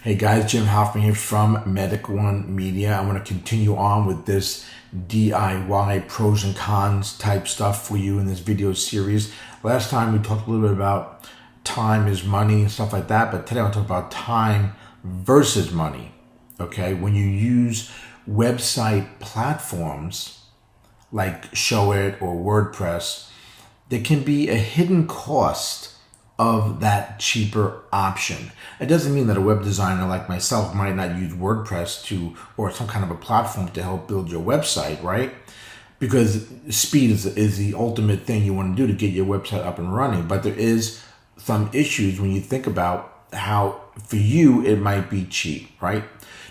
Hey guys, Jim Hoffman here from Medic One Media. I want to continue on with this DIY pros and cons type stuff for you in this video series. Last time we talked a little bit about time is money and stuff like that, but today I want to talk about time versus money. Okay, when you use website platforms like Showit or WordPress, there can be a hidden cost of that cheaper option. It doesn't mean that a web designer like myself might not use WordPress or some kind of a platform to help build your website, right? Because speed is the ultimate thing you want to do to get your website up and running. But there is some issues when you think about how for you it might be cheap, right?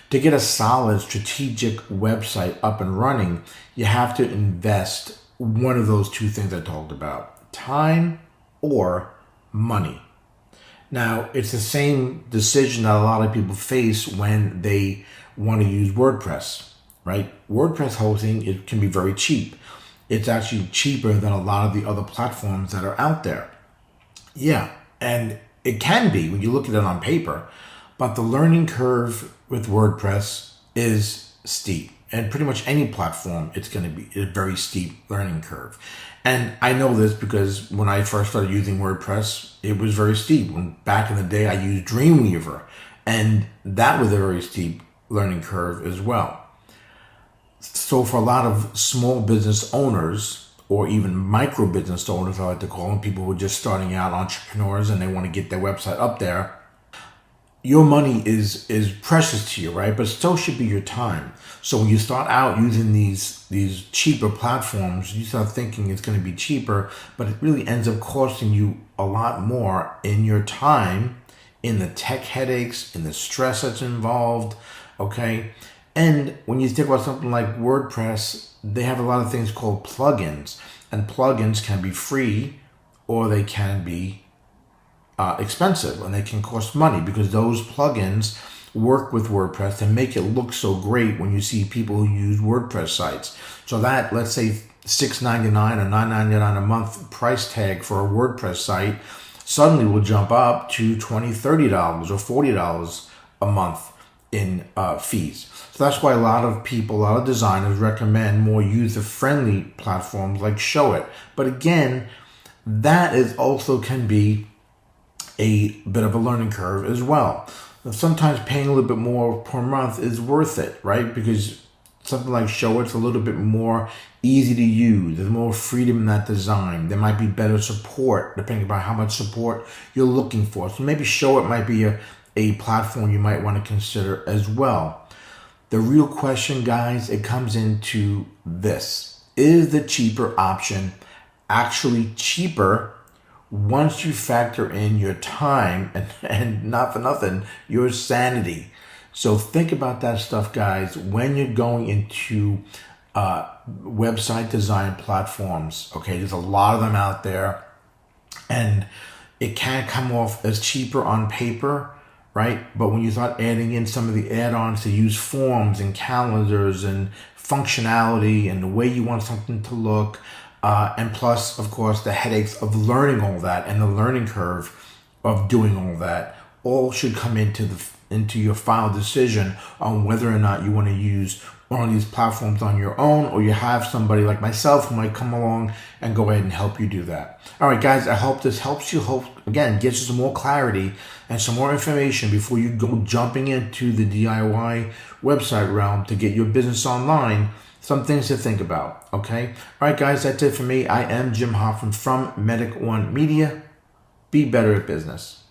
To get a solid strategic website up and running, you have to invest one of those two things I talked about, time or money. Now, it's the same decision that a lot of people face when they want to use WordPress, right? WordPress hosting, it can be very cheap. It's actually cheaper than a lot of the other platforms that are out there. Yeah, and it can be when you look at it on paper, but the learning curve with WordPress is steep. And pretty much any platform, it's going to be a very steep learning curve. And I know this because when I first started using WordPress, it was very steep. Back in the day, I used Dreamweaver, and that was a very steep learning curve as well. So for a lot of small business owners, or even micro business owners, I like to call them, people who are just starting out, entrepreneurs, and they want to get their website up there, your money is precious to you, right? But so should be your time. So when you start out using these cheaper platforms, you start thinking it's going to be cheaper, but it really ends up costing you a lot more in your time, in the tech headaches, in the stress that's involved, okay? And when you think about something like WordPress, they have a lot of things called plugins, and plugins can be free or they can be expensive, and they can cost money because those plugins work with WordPress to make it look so great when you see people who use WordPress sites. So that, let's say $6.99 or $9.99 a month price tag for a WordPress site suddenly will jump up to $20, $30 or $40 a month in fees. So that's why a lot of people, a lot of designers recommend more user-friendly platforms like Showit. But again, that is also can be a bit of a learning curve as well. Sometimes paying a little bit more per month is worth it, right? Because something like Showit's a little bit more easy to use. There's more freedom in that design. There might be better support depending on how much support you're looking for. So maybe Showit might be a platform you might want to consider as well. The real question, guys, it comes into this. Is the cheaper option actually cheaper once you factor in your time and not for nothing, your sanity? So think about that stuff, guys, when you're going into website design platforms. Okay, there's a lot of them out there, and it can come off as cheaper on paper, right? But when you start adding in some of the add-ons to use forms and calendars and functionality and the way you want something to look, and plus, of course, the headaches of learning all that and the learning curve of doing all that all should come into your final decision on whether or not you want to use one of these platforms on your own, or you have somebody like myself who might come along and go ahead and help you do that. All right, guys, I hope this helps you. Again, gives you some more clarity and some more information before you go jumping into the DIY website realm to get your business online. Some things to think about, okay? All right, guys, that's it for me. I am Jim Hoffman from Medic One Media. Be better at business.